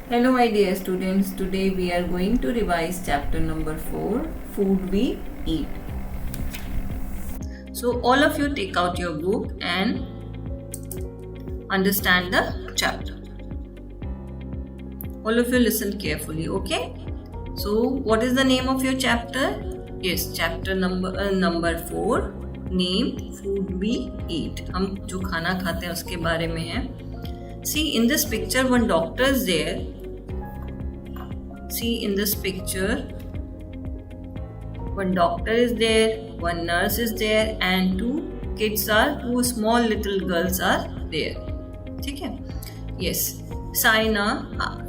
Hello my dear students, today we are going to revise chapter number 4, Food We Eat. So all of you take out your book and understand the chapter. All of you listen carefully, okay? So what is the name of your chapter? Yes, chapter number 4, name Food We Eat. हम जो खाना खाते हैं उसके बारे में है. See, in this picture one doctor is there. See, in this picture one doctor is there, one nurse is there and two small little girls are there. ठीक है? Yes. Saina,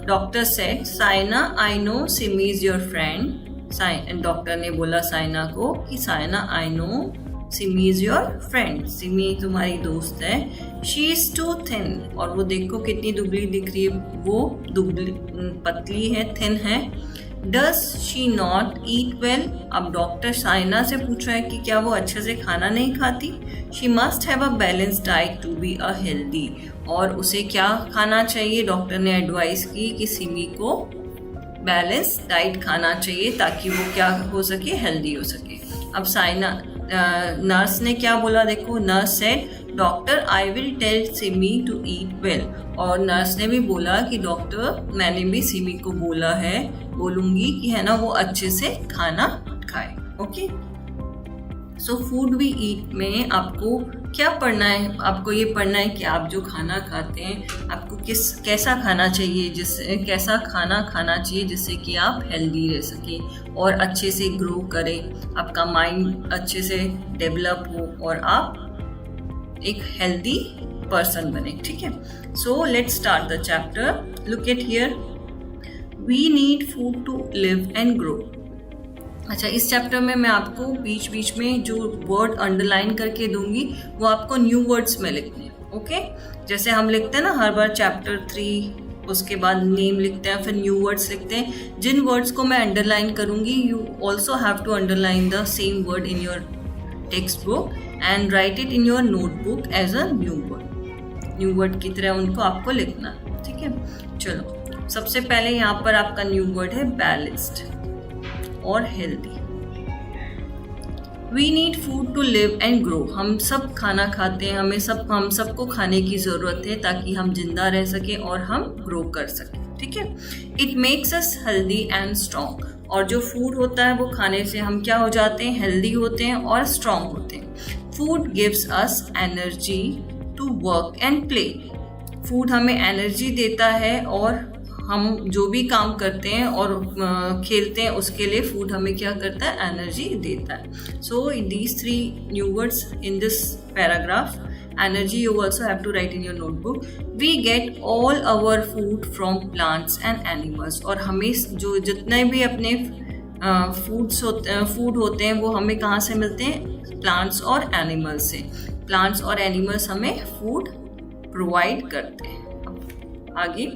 doctor said, Saina, I know Simi is your friend. Doctor ने बोला साइना को कि Saina, I know Simi is your friend. Simi तुम्हारी दोस्त है. She is to thin, और वो देखो कितनी दुबली दिख रही है. वो दुबली पतली है, थिन है. Does she not eat well. अब डॉक्टर साइना से पूछ रहा है कि क्या वो अच्छे से खाना नहीं खाती. She must have a balance diet to be a healthy. और उसे क्या खाना चाहिए. डॉक्टर ने एडवाइस की कि सिमी को बैलेंस डाइट खाना चाहिए ताकि वो क्या हो सके, हेल्दी हो सके. अब साइना नर्स ने क्या बोला, देखो. Nurse said, doctor I will tell Simi to eat well. और नर्स ने भी बोला कि डॉक्टर मैंने भी सिमी को बोलूंगी कि है ना वो अच्छे से खाना खाए. Okay. So food we eat में आपको क्या पढ़ना है. आपको ये पढ़ना है कि आप जो खाना खाते हैं आपको कैसा खाना चाहिए, कैसा खाना खाना चाहिए जिससे कि आप हेल्दी रह सकें और अच्छे से ग्रो करें, आपका माइंड अच्छे से डेवलप हो और आप एक हेल्दी पर्सन बने. ठीक है. So let's start the chapter. Look at here. We need food to live and grow. अच्छा, इस चैप्टर में मैं आपको बीच बीच में जो वर्ड अंडरलाइन करके दूंगी वो आपको न्यू वर्ड्स में लिखने हैं. ओके. जैसे हम लिखते हैं ना हर बार चैप्टर 3, उसके बाद नेम लिखते हैं, फिर न्यू वर्ड्स लिखते हैं. जिन वर्ड्स को मैं अंडरलाइन करूंगी you also have to underline the same word in your text book and write it in your notebook as a new word. New word की तरह उनको आपको लिखना. ठीक है. चलो, सबसे पहले यहाँ पर आपका न्यू वर्ड है बैलेंस्ड और healthy. We need food to live and grow. हम सब खाना खाते हैं, हम सबको खाने की ज़रूरत है ताकि हम जिंदा रह सकें और हम ग्रो कर सकें. ठीक है. It makes us healthy and strong. और जो फूड होता है वो खाने से हम क्या हो जाते हैं, हेल्दी होते हैं और स्ट्रॉन्ग होते हैं. Food gives us energy to work and play. Food हमें एनर्जी देता है और हम जो भी काम करते हैं और खेलते हैं उसके लिए फूड हमें क्या करता है, एनर्जी देता है. So these 3 new words in this paragraph. Energy you also have to write in your notebook. We get all our food from plants and animals. और हमें जो जितने भी अपने फूड होते हैं वो हमें कहाँ से मिलते हैं, प्लांट्स और एनिमल्स से. प्लांट्स और एनिमल्स हमें फूड प्रोवाइड करते हैं. आगे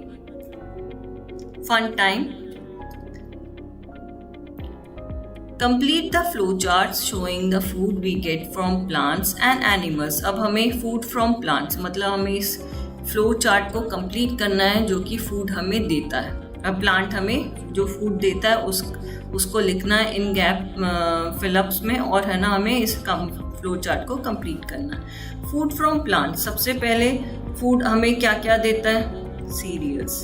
fun time. Complete the flow charts showing the food we get from plants and animals. अब हमें food from plants मतलब हमें इस flow chart को complete करना है जो कि food हमें देता है. अब plant हमें जो food देता है उसको लिखना है इन gap fill-ups में, और है ना हमें इस flow chart को complete करना है. Food from plants. सबसे पहले food हमें क्या क्या देता है, cereals.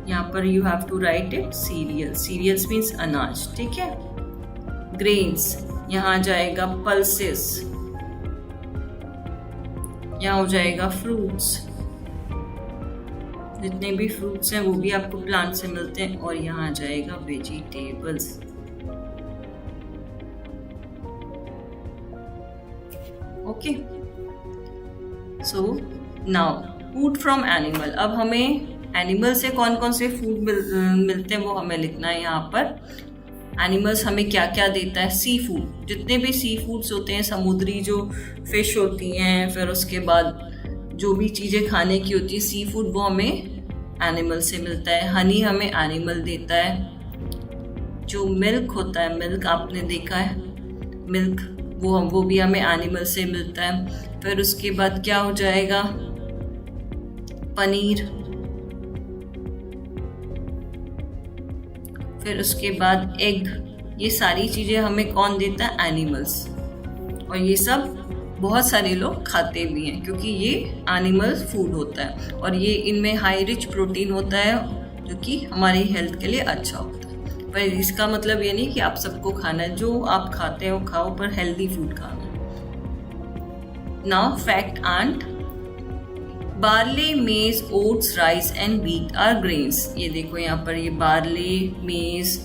यहाँ पर you have to write it cereals. Cereals means अनाज. ठीक है. ग्रेन्स, यहाँ जाएगा पल्सेस, यहाँ हो जाएगा फ्रूट्स. जितने भी फ्रूट्स हैं वो भी आपको प्लांट से मिलते हैं. और यहाँ जाएगा vegetables. Okay. So now food from animal. अब हमें एनिमल से कौन कौन से फूड मिलते हैं वो हमें लिखना है यहाँ पर. एनिमल्स हमें क्या क्या देता है. सी फूड, जितने भी सी फूड्स होते हैं, समुद्री जो फिश होती हैं, फिर उसके बाद जो भी चीज़ें खाने की होती है सी फूड, वो हमें एनिमल से मिलता है. हनी हमें एनिमल देता है. जो मिल्क होता है, मिल्क आपने देखा है, मिल्क वो भी हमें एनिमल से मिलता है. फिर उसके बाद क्या हो जाएगा, पनीर, फिर उसके बाद एग, ये सारी चीज़ें हमें कौन देता है? एनिमल्स। और ये सब बहुत सारे लोग खाते भी हैं क्योंकि ये एनिमल फूड होता है और ये इनमें हाई रिच प्रोटीन होता है जो कि हमारी हेल्थ के लिए अच्छा होता है। पर इसका मतलब ये नहीं कि आप सबको खाना है, जो आप खाते हो खाओ, पर हेल्दी फूड खाना। Now fact and barley, maize, oats, rice and wheat are grains. ये देखो यहाँ पर, ये बार्ले, मेज,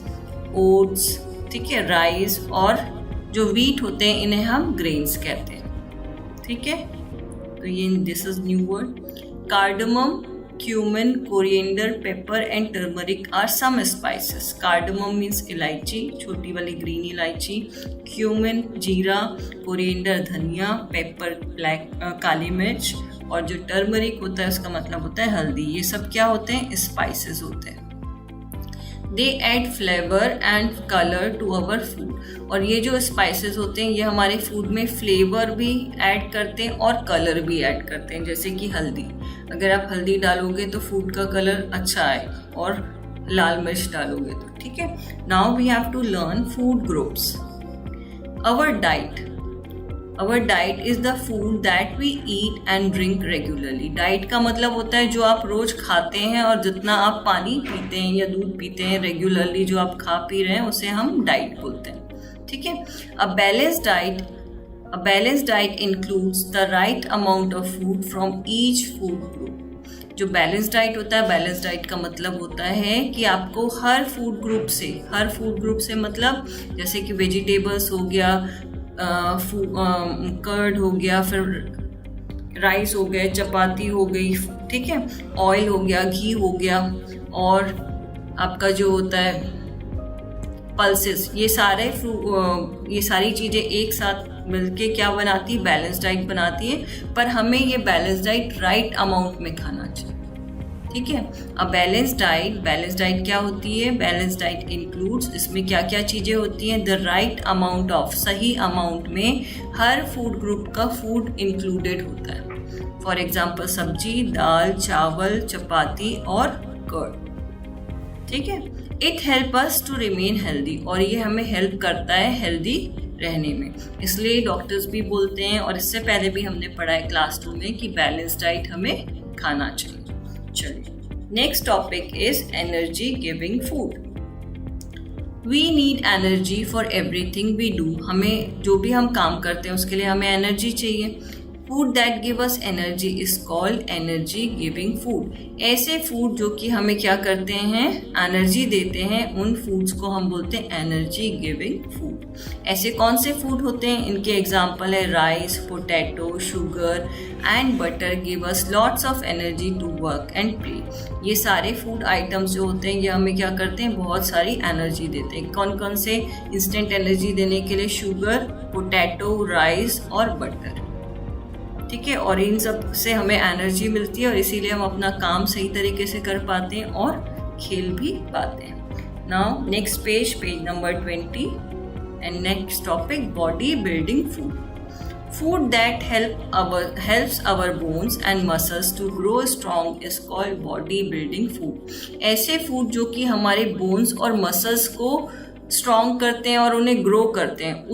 ओट्स, ठीक है, राइस और जो व्हीट होते हैं इन्हें हम ग्रेन्स कहते हैं, ठीक है। तो ये this is new word. Cardamom, cumin, coriander, pepper and turmeric are some spices. Cardamom means इलायची, छोटी वाली ग्रीन इलायची, क्यूमिन जीरा, कोरिएंडर धनिया, पेपर ब्लैक काली मिर्च, और जो टर्मरिक होता है उसका मतलब होता है हल्दी। ये सब क्या होते हैं? स्पाइसेस होते हैं। They add flavour and colour to our food. और ये जो स्पाइसेस होते हैं ये हमारे फूड में फ्लेवर भी ऐड करते हैं और कलर भी ऐड करते हैं। जैसे कि हल्दी, अगर आप हल्दी डालोगे तो फूड का कलर अच्छा आए, और लाल मिर्च डालोगे तो, ठीक है। Now we have to learn food groups. Our diet is the food that we eat and drink regularly. Diet का मतलब होता है जो आप रोज खाते हैं और जितना आप पानी पीते हैं या दूध पीते हैं रेगुलरली, जो आप खा पी रहे हैं उसे हम डाइट बोलते हैं, ठीक है। अ balanced diet includes the right amount of food from each food group. जो बैलेंस डाइट होता है, बैलेंस डाइट का मतलब होता है कि आपको हर फूड ग्रुप से मतलब जैसे कि वेजिटेबल्स हो गया, कर्ड हो गया, फिर राइस हो गए, चपाती हो गई, ठीक है, ऑयल हो गया, घी हो गया, और आपका जो होता है पल्सेस, ये सारी चीज़ें एक साथ मिलके क्या बनाती है? बैलेंस डाइट बनाती है। पर हमें ये बैलेंस डाइट राइट अमाउंट में खाना चाहिए, ठीक है। अब बैलेंस डाइट क्या होती है? बैलेंस डाइट इंक्लूड्स, इसमें क्या क्या चीज़ें होती हैं? द राइट अमाउंट ऑफ, सही अमाउंट में हर फूड ग्रुप का फूड इंक्लूडेड होता है। फॉर एग्जाम्पल सब्जी, दाल, चावल, चपाती और कर्ड, ठीक है। It help us to remain healthy, और ये हमें हेल्प करता है हेल्दी रहने में। इसलिए डॉक्टर्स भी बोलते हैं, और इससे पहले भी हमने पढ़ा है क्लास 2 में, कि बैलेंस डाइट हमें खाना चाहिए। चलिए, next topic is energy giving food. We need energy for everything we do. हमें जो भी हम काम करते हैं उसके लिए हमें एनर्जी चाहिए। Food that give us energy is called energy giving food. ऐसे फूड जो कि हमें क्या करते हैं? एनर्जी देते हैं, उन फूड्स को हम बोलते हैं एनर्जी गिविंग फूड। ऐसे कौन से फूड होते हैं? इनके एग्जाम्पल है rice, potato, sugar and butter give us lots of energy to work and play. ये सारे फूड आइटम्स जो होते हैं ये हमें क्या करते हैं? बहुत सारी एनर्जी देते हैं। कौन कौन से? इंस्टेंट एनर्जी देने के लिए शुगर, पोटैटो, राइस और बटर, ठीक है। और इन सब से हमें एनर्जी मिलती है और इसीलिए हम अपना काम सही तरीके से कर पाते हैं और खेल भी पाते हैं। Now next page number 20 and next topic body building food. Food that helps our bones and muscles to grow strong is called body building food। ऐसे फूड जो कि हमारे बोन्स और मसल्स को स्ट्रॉन्ग करते हैं और उन्हें ग्रो करते हैं,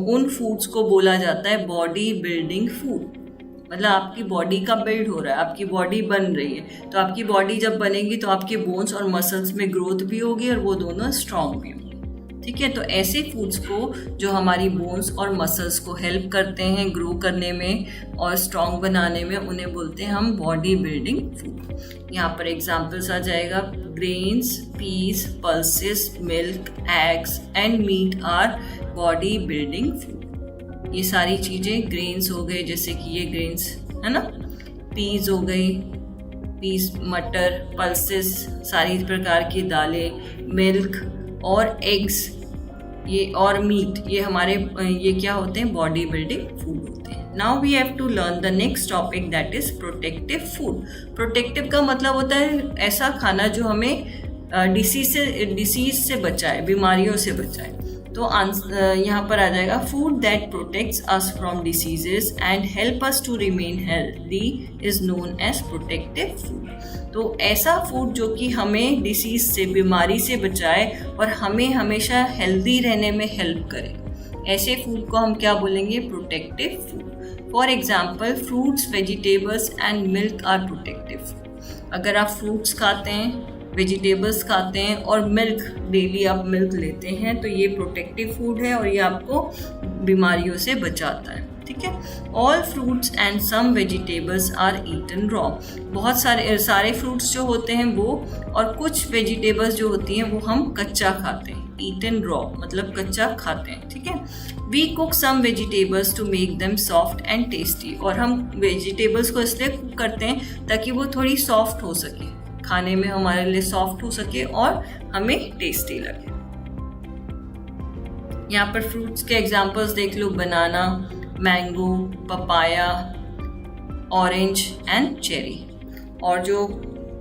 उन फूड्स को बोला जाता है बॉडी बिल्डिंग फूड। मतलब आपकी बॉडी का बिल्ड हो रहा है, आपकी बॉडी बन रही है, तो आपकी बॉडी जब बनेगी तो आपके बोन्स और मसल्स में ग्रोथ भी होगी और वो दोनों स्ट्रॉन्ग भी होंगे, ठीक है। तो ऐसे फूड्स को जो हमारी बोन्स और मसल्स को हेल्प करते हैं ग्रो करने में और स्ट्रॉन्ग बनाने में, उन्हें बोलते हैं हम बॉडी बिल्डिंग फूड। यहाँ पर एग्जाम्पल्स आ जाएगा, grains, peas, pulses, milk, eggs and meat are body building food. ये सारी चीज़ें ग्रेन्स हो गए, जैसे कि ये ग्रेन्स है ना, पीस हो गई, पीस मटर, पल्सेस सारी प्रकार की दालें, मिल्क और एग्स ये और मीट, ये हमारे ये क्या होते हैं? बॉडी बिल्डिंग फूड होते हैं। Now we have to learn the next topic that is protective food. Protective का मतलब होता है ऐसा खाना जो हमें डिसीज से बचाए, बीमारियों से बचाए। तो यहाँ पर आ जाएगा food that protects us from diseases and help us to remain healthy is known as protective food. तो ऐसा फूड जो कि हमें डिसीज से, बीमारी से बचाए और हमें हमेशा हेल्दी रहने में हेल्प करे, ऐसे फूड को हम क्या बोलेंगे? Protective food. For example fruits, vegetables and milk are protective. अगर आप फ्रूट्स खाते हैं, वेजिटेबल्स खाते हैं और मिल्क, डेली आप मिल्क लेते हैं, तो ये प्रोटेक्टिव फूड है और ये आपको बीमारियों से बचाता है। ठीक है। All fruits and some vegetables are eaten raw. बहुत सारे फ्रूट्स जो होते हैं वो, और कुछ वेजिटेबल्स जो होती हैं वो हम कच्चा खाते हैं। ईटन रॉ मतलब कच्चा खाते हैं। ठीक है। We cook some vegetables to make them soft and tasty. और हम वेजिटेबल्स को इसलिए कुक करते हैं ताकि वो थोड़ी सॉफ्ट हो सके, खाने में हमारे लिए सॉफ्ट हो सके और हमें टेस्टी लगे। यहाँ पर फ्रूट्स के एग्जांपल्स देख लो, banana, mango, papaya, orange and cherry. और जो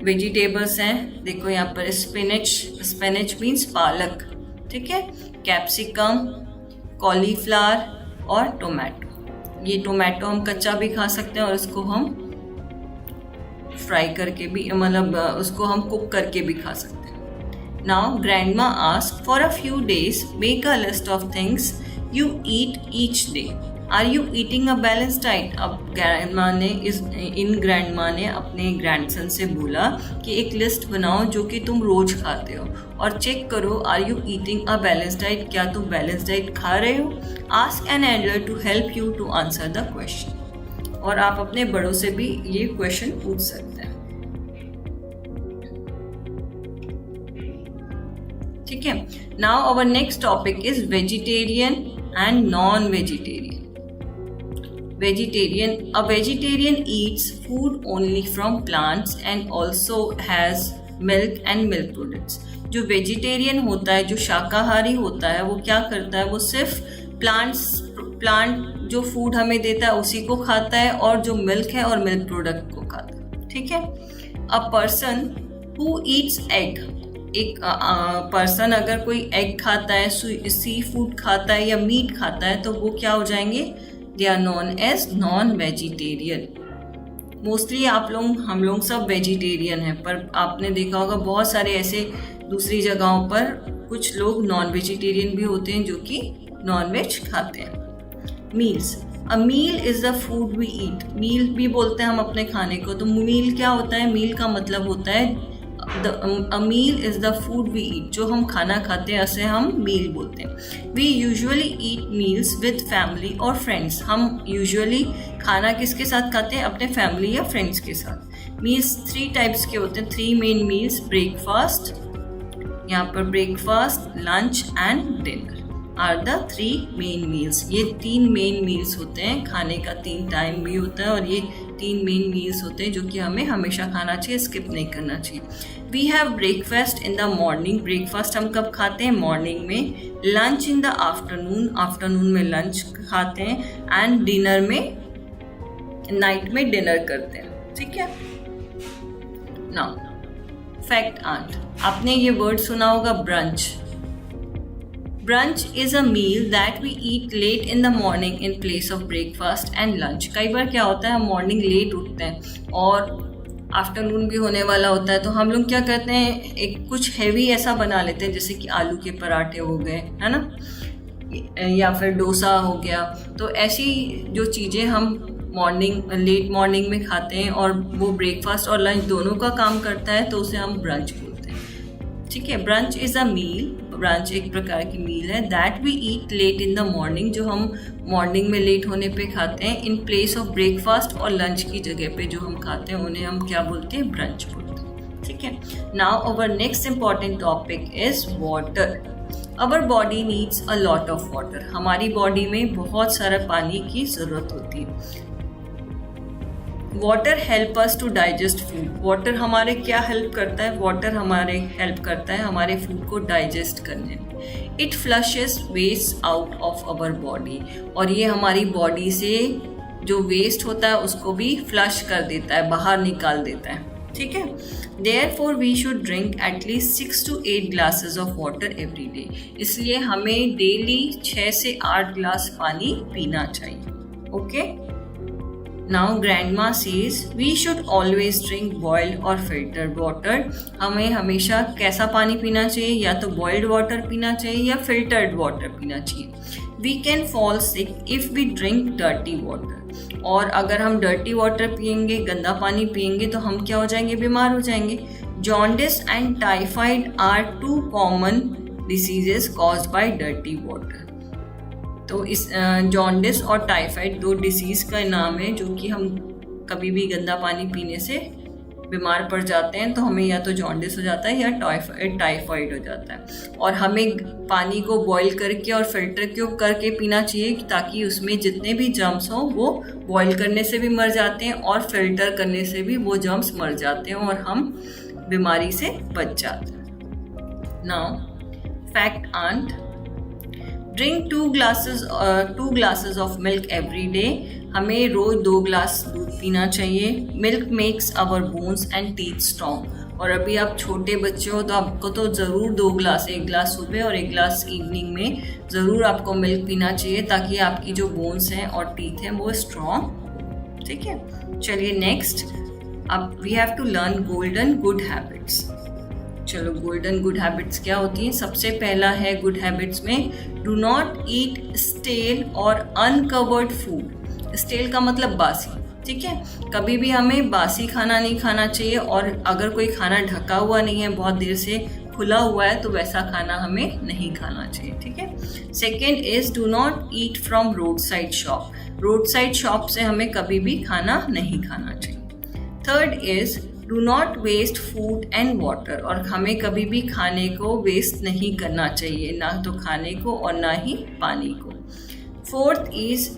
वेजिटेबल्स हैं देखो यहाँ पर स्पिनच मीन्स पालक, ठीक है, कैप्सिकम, कॉलीफ्लावर और टोमेटो। ये टोमेटो हम कच्चा भी खा सकते हैं और इसको हम फ्राई करके भी, मतलब उसको हम कुक करके भी खा सकते हैं। Now grandma ask for a few days make a list of things you eat each day. Are you eating a balance diet? अब ग्रैंडमा ने अपने ग्रैंडसन से बोला कि एक लिस्ट बनाओ जो कि तुम रोज खाते हो और चेक करो are you eating a balance diet, क्या तुम बैलेंस डाइट खा रहे हो? Ask an elder to help you to answer the question. और आप अपने बड़ों से भी ये क्वेश्चन पूछ सकते हैं। ठीक है। Now our next topic is vegetarian and non vegetarian. A vegetarian eats food only from plants and also has milk and milk products. जो वेजिटेरियन होता है, जो शाकाहारी होता है, वो क्या करता है? वो सिर्फ प्लांट जो फूड हमें देता है उसी को खाता है और जो मिल्क है और मिल्क प्रोडक्ट को खाता है। ठीक है। A person who eats egg, एक पर्सन अगर कोई एग खाता है, सी फूड खाता है या मीट खाता है, तो वो क्या हो जाएंगे? They are known as non-vegetarian. Mostly हम लोग सब वेजिटेरियन हैं, पर आपने देखा होगा बहुत सारे ऐसे दूसरी जगहों पर कुछ लोग नॉन वेजिटेरियन भी होते हैं जो कि नॉन वेज खाते हैं। Meals, a meal is the food we eat. Meal भी बोलते हैं हम अपने खाने को। तो मील क्या होता है? मील का मतलब होता है a meal is the food we eat, जो हम खाना खाते हैं ऐसे हम मील बोलते हैं। We usually eat meals with family or friends. हम यूजुअली खाना किसके साथ खाते हैं? अपने फैमिली या फ्रेंड्स के साथ। मील्स 3 टाइप्स के होते हैं, 3 मेन मील्स। ब्रेकफास्ट, यहाँ पर breakfast, lunch and dinner are the 3 main meals. ये 3 मेन मील्स होते हैं, खाने का 3 टाइम भी होता है और ये 3 मेन मील्स होते हैं जो कि हमें हमेशा खाना चाहिए, स्किप नहीं करना चाहिए। We have breakfast in the morning. Breakfast हम कब खाते हैं? मॉर्निंग में। Lunch in the afternoon, afternoon में लंच खाते हैं। एंड डिनर में, नाइट में डिनर करते हैं। ठीक है। नाउ फैक्ट 8, आपने ये वर्ड सुना होगा brunch. Brunch is a meal that we eat late in the morning in place of breakfast and lunch. कई बार क्या होता है, हम मॉर्निंग लेट उठते हैं और आफ्टरनून भी होने वाला होता है, तो हम लोग क्या करते हैं, एक कुछ हैवी ऐसा बना लेते हैं, जैसे कि आलू के पराठे हो गए, है ना, या फिर डोसा हो गया। तो ऐसी जो चीज़ें हम लेट मॉर्निंग में खाते हैं और वो ब्रेकफास्ट और लंच दोनों का काम करता है, तो उसे हम ब्रंच बोलते हैं। ठीक है। Brunch is a meal, brunch एक प्रकार की मील है, that we eat late in the morning, जो हम मॉर्निंग में लेट होने पे खाते हैं, इन प्लेस ऑफ ब्रेकफास्ट और लंच की जगह पे जो हम खाते हैं उन्हें हम क्या बोलते हैं? ब्रंच बोलते हैं। ठीक है। Now our next important topic is water. Our body needs a lot of water. हमारी बॉडी में बहुत सारा पानी की ज़रूरत होती है। Water help us to digest food. Water हमारे क्या हेल्प करता है? वाटर हमारे हेल्प करता है हमारे फूड को डाइजेस्ट करने में। It flushes waste out of our body, और ये हमारी बॉडी से जो वेस्ट होता है उसको भी फ्लश कर देता है, बाहर निकाल देता है। ठीक है। Therefore we should drink at least 6 to 8 glasses of water every day. इसलिए हमें डेली 6 से 8 ग्लास पानी पीना चाहिए। Okay. Now grandma says we should always drink boiled or filtered water. हमें हमेशा कैसा पानी पीना चाहिए, या तो boiled water पीना चाहिए या filtered water पीना चाहिए। We can fall sick if we drink dirty water. और अगर हम dirty water पियेंगे, गंदा पानी पियेंगे, तो हम क्या हो जाएंगे, बीमार हो जाएंगे। Jaundice and typhoid are two common diseases caused by dirty water. तो इस जॉन्डिस और टाइफाइड दो डिसीज़ का नाम है जो कि हम कभी भी गंदा पानी पीने से बीमार पड़ जाते हैं, तो हमें या तो जॉन्डिस हो जाता है या टाइफाइड हो जाता है। और हमें पानी को बॉईल करके और फिल्टर करके पीना चाहिए ताकि उसमें जितने भी जर्म्स हों वो बॉईल करने से भी मर जाते हैं और फिल्टर करने से भी वो जर्म्स मर जाते हैं और हम बीमारी से बच जाते हैं। Now fact aunt, drink 2 glasses of milk every day. हमें रोज 2 ग्लास दूध पीना चाहिए। Milk makes our bones and teeth strong. और अभी आप छोटे बच्चे हो तो आपको तो ज़रूर 2 ग्लास, 1 ग्लास सुबह और 1 ग्लास इवनिंग में ज़रूर आपको मिल्क पीना चाहिए ताकि आपकी जो बोन्स हैं और टीथ हैं वो स्ट्रॉन्ग। ठीक है, चलिए नेक्स्ट, अब we have to learn golden good habits. चलो, गोल्डन गुड हैबिट्स क्या होती हैं? सबसे पहला है गुड हैबिट्स में, डू नॉट ईट स्टेल और अनकवर्ड फूड। स्टेल का मतलब बासी, ठीक है। कभी भी हमें बासी खाना नहीं खाना चाहिए, और अगर कोई खाना ढका हुआ नहीं है, बहुत देर से खुला हुआ है, तो वैसा खाना हमें नहीं खाना चाहिए, ठीक है। Second is do not eat from road side shop. Road side shop से हमें कभी भी खाना नहीं खाना चाहिए। Third is do not waste food and water. और हमें कभी भी खाने को वेस्ट नहीं करना चाहिए, ना तो खाने को और ना ही पानी को। Fourth is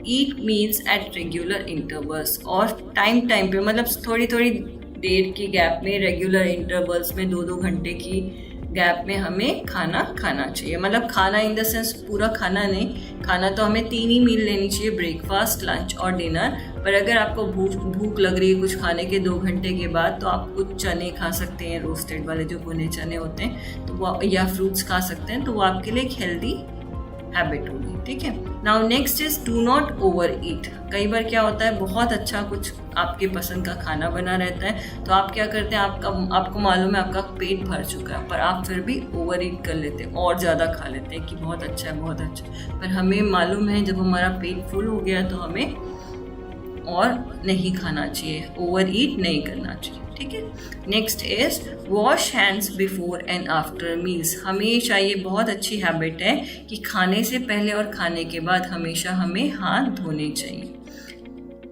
eat meals at regular intervals. और टाइम पे, मतलब थोड़ी थोड़ी देर की गैप में, रेगुलर इंटरवल्स में 2-2 घंटे की गैप में हमें खाना खाना चाहिए। मतलब खाना इन द सेंस पूरा खाना नहीं, खाना तो हमें 3 ही मील लेनी चाहिए, ब्रेकफास्ट, लंच और डिनर। पर अगर आपको भूख लग रही है कुछ खाने के 2 घंटे के बाद, तो आप कुछ चने खा सकते हैं, रोस्टेड वाले जो भुने चने होते हैं, तो वो, या फ्रूट्स खा सकते हैं, तो वो आपके लिए एक हेल्दी हैबिट होगी, ठीक है। Now next is do not over ईट। कई बार क्या होता है, बहुत अच्छा कुछ आपके पसंद का खाना बना रहता है, तो आप क्या करते हैं, आपको मालूम है आपका पेट भर चुका है, पर आप फिर भी ओवर ईट कर लेते हैं और ज़्यादा खा लेते हैं कि बहुत अच्छा है, बहुत अच्छा। पर हमें मालूम है जब हमारा पेट फुल हो गया तो हमें और नहीं खाना चाहिए, ओवर ईट नहीं करना चाहिए, ठीक है। Next is wash hands before and after meals. हमेशा, ये बहुत अच्छी हैबिट है कि खाने से पहले और खाने के बाद हमेशा हमें हाथ धोने चाहिए।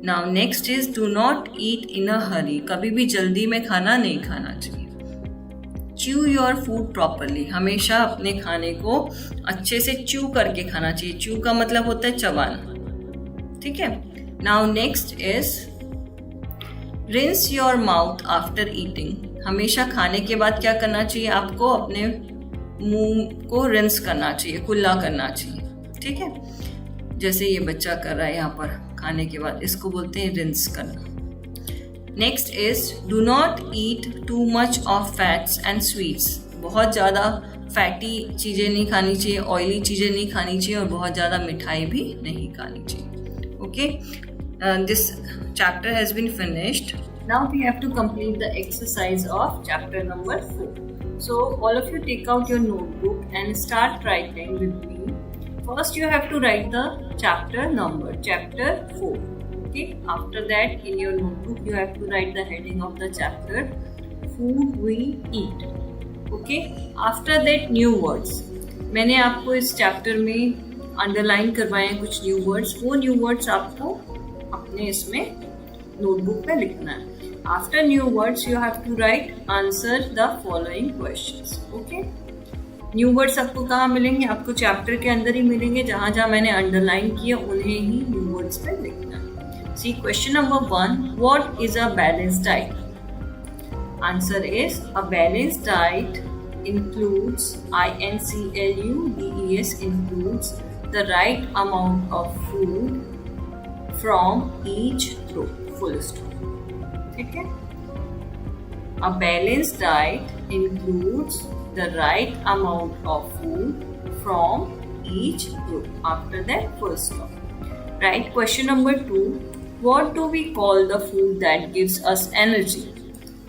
Now next is do not eat in a hurry. कभी भी जल्दी में खाना नहीं खाना चाहिए। Chew your food properly. हमेशा अपने खाने को अच्छे से च्यू करके खाना चाहिए। च्यू का मतलब होता है चबाना, ठीक है। Now next is rinse your mouth after eating. हमेशा खाने के बाद क्या करना चाहिए, आपको अपने मुंह को रिंस करना चाहिए, कुल्ला करना चाहिए, ठीक है। जैसे ये बच्चा कर रहा है यहाँ पर खाने के बाद, इसको बोलते हैं रिंस करना। Next is do not eat too much of fats and sweets. बहुत ज़्यादा फैटी चीज़ें नहीं खानी चाहिए, ऑयली चीज़ें नहीं खानी चाहिए, और बहुत ज़्यादा मिठाई भी नहीं खानी चाहिए। Okay, this chapter has been finished. Now we have to complete the exercise of chapter number 4. So all of you take out your notebook and start writing with me. First you have to write the chapter number, chapter 4. Okay, after that in your notebook you have to write the heading of the chapter, food we eat. Okay, after that new words. मैंने आपको इस chapter में underline करवाए हैं कुछ new words, वो new words आपको अपने इसमें नोटबुक पे लिखना है। After new words you have to write answer the following questions. Okay, new words आपको कहाँ मिलेंगे, आपको चैप्टर के अंदर ही मिलेंगे, जहाँ जहाँ मैंने अंडरलाइन किया उन्हें ही न्यू वर्ड्स पे लिखना है। C question number 1, what is a balanced diet? Answer is a balanced diet includes, INCLUDES includes the right amount of food from each group, full stop, ठीक है। A balanced diet includes the right amount of food from each group. After that, full stop. Right. Question number 2. What do we call the food that gives us energy?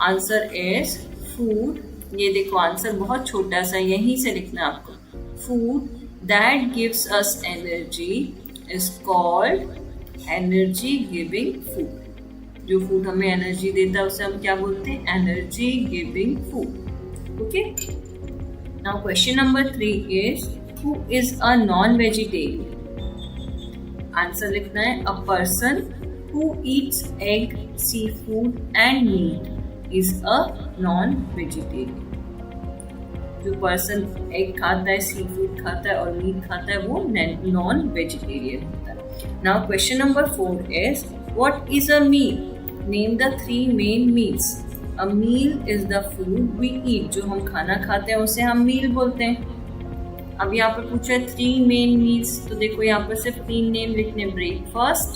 Answer is food. ये देखो answer बहुत छोटा सा, यहीं से लिखना है आपको. Food that gives us energy is called energy giving food. जो फूड हमें एनर्जी देता है उसे हम क्या बोलते हैं? Energy giving food. Okay. Now question number 3 is who is a non vegetarian? Answer लिखना है a person who eats egg, sea food and meat is a non vegetarian. जो पर्सन एग खाता है, सी फूड खाता है और meet खाता है वो नॉन वेजिटेरियन होता है. Now question number 4 is what is a meal? Name the 3 main meals. A meal is the food we eat. जो हम खाना खाते हैं उसे हम मील बोलते हैं. अब यहाँ पर पूछा है 3 main meals, तो देखो यहाँ पर सिर्फ 3 नेम लिखने, ब्रेकफास्ट,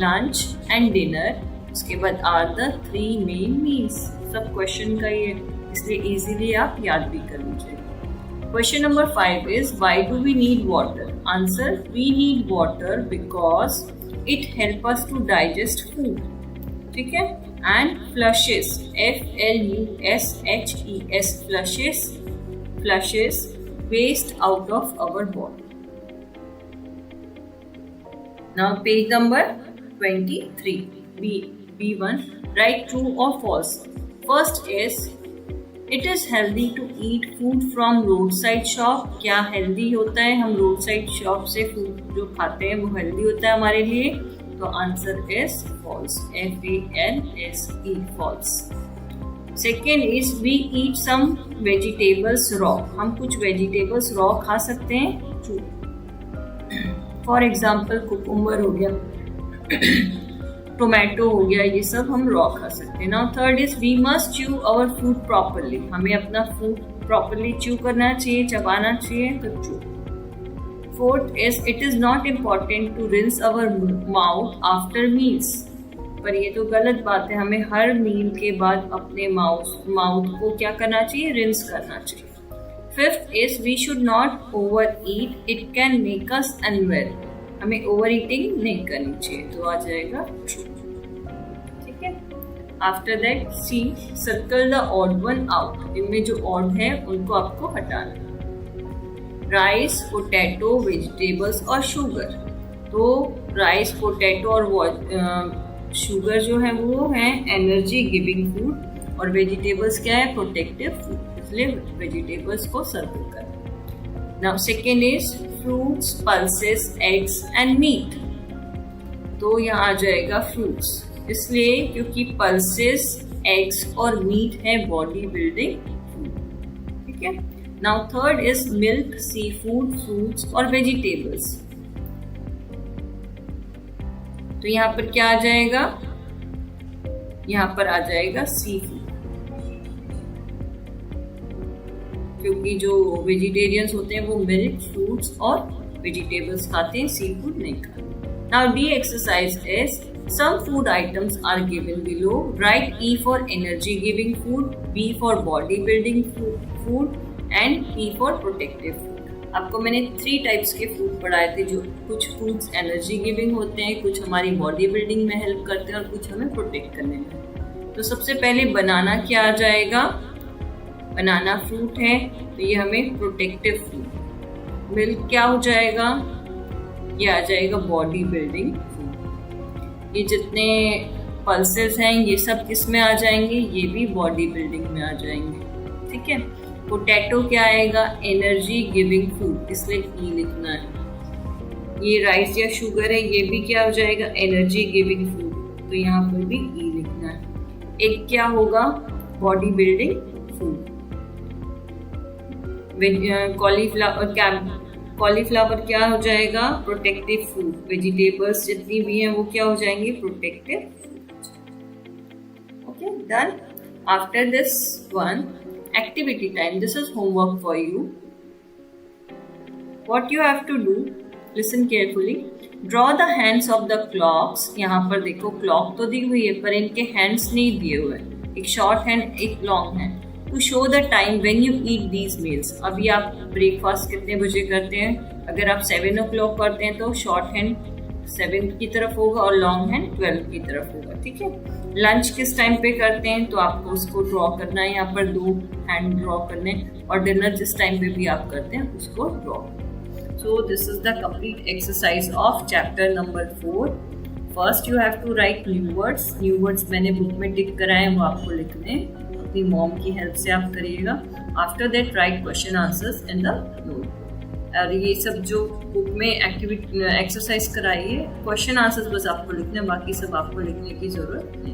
लंच एंड डिनर. उसके बाद आर द 3 main meals. सब क्वेश्चन का ही है, इसलिए इजीली आप याद भी कर लीजिए. Question number 5 is why do we need water? Answer we need water because it help us to digest food. ठीक है. And flushes, FLUSHES, flushes waste out of our body. Now page number 23, B1. Right true और false. First is it is healthy to eat food from road side shop. क्या healthy होता है? हम road side shop से food जो खाते हैं वो हेल्दी होता है हमारे लिए? तो answer is false, FALSE, false. Second is we eat some vegetables raw. हम कुछ वेजिटेबल्स रॉ खा सकते हैं. ट्रू. फॉर एग्जाम्पल कुकुम्बर हो गया, टोमेटो हो गया, ये सब हम रॉ खा सकते हैं. Now third is we must chew our food properly. हमें अपना फूड प्रॉपरली च्यू करना चाहिए, चबाना चाहिए. तो true. Fourth is it is not important to rinse our mouth after meals. पर ये तो गलत बात है, हमें हर मील के बाद अपने माउथ को क्या करना चाहिए? रिंस करना चाहिए. Fifth is we should not over eat, it can make us unwell. हमें ओवर ईटिंग नहीं करनी चाहिए. तो आ जाएगा ट्रू. ठीक है. After that see circle the odd one out. इनमें जो ऑड है उनको आपको हटाना. राइस, पोटैटो, वेजिटेबल्स और शुगर. तो राइस, पोटैटो और शुगर जो है वो है एनर्जी गिविंग फूड और वेजिटेबल्स क्या है? Protective food. इसलिए वेजिटेबल्स को सर्कल करना. Now second is fruits, pulses, eggs and meat. तो यहाँ आ जाएगा फ्रूट्स, इसलिए क्योंकि पल्सेस, एग्स और मीट है बॉडी बिल्डिंग फूड. ठीक है. Now third is milk, seafood, fruits और vegetables. तो यहाँ पर क्या आ जाएगा? यहाँ पर आ जाएगा सी फूड, क्योंकि जो वेजिटेरियंस होते हैं वो मिल्क, फ्रूट्स और वेजिटेबल्स खाते हैं, सी फूड नहीं खाते. Now D exercise is some food items are given below. Write E for energy giving food, B for body building food and P for protective food. आपको मैंने 3 types के food पढ़ाए थे. जो कुछ फूड्स एनर्जी गिविंग होते हैं, कुछ हमारी बॉडी बिल्डिंग में हेल्प करते हैं और कुछ हमें प्रोटेक्ट करने में. तो सबसे पहले बनाना क्या आ जाएगा? बनाना फ्रूट है तो ये हमें प्रोटेक्टिव फूड. मिल्क क्या हो जाएगा? ये आ जाएगा बॉडी बिल्डिंग फूड. ये जितने पल्सेस हैं ये सब किस में आ जाएंगे? ये भी बॉडी बिल्डिंग में आ जाएंगे. ठीक है. पोटैटो क्या आएगा? एनर्जी गिविंग फूड, इसलिए ई लिखना है. ये राइस या शुगर है, ये भी क्या हो जाएगा? Energy giving food. तो यहाँ पर भी ई लिखना है. एक क्या होगा? Body building food. कॉलीफ्लावर क्या हो जाएगा? Protective food. वेजिटेबल्स जितनी भी हैं वो क्या हो जाएंगे? Protective food. Okay, done. After this one activity time, this is homework for you. What you have to do, listen carefully. Draw the hands of the clocks. यहाँ पर देखो क्लॉक तो दी हुई है पर इनके हैंड्स नहीं दिए हुए. एक शॉर्ट हैंड एक long hand. To show the time when you eat these meals. अभी आप ब्रेकफास्ट कितने बजे करते हैं? अगर आप 7 o'clock करते हैं तो शॉर्ट हैंड 7 की तरफ होगा और लॉन्ग हैंड 12 की तरफ होगा, ठीक है। लंच किस टाइम पे करते हैं तो आपको उसको ड्रॉ करना है, यहाँ पर 2 हैंड ड्रॉ करने, और डिनर जिस टाइम पे भी आप करते हैं उसको draw. So this is the complete exercise of chapter number 4। First you have to write new words. New words मैंने बुक में टिक कराए हैं, वो आपको लिखने, अपनी मॉम की हेल्प से आप करिएगा। After that right question answers in the notebook. और ये सब जो बुक में एक्टिविटी एक्सरसाइज कराई है, क्वेश्चन आंसर्स बस आपको लिखने, बाकी सब आपको लिखने की जरूरत नहीं।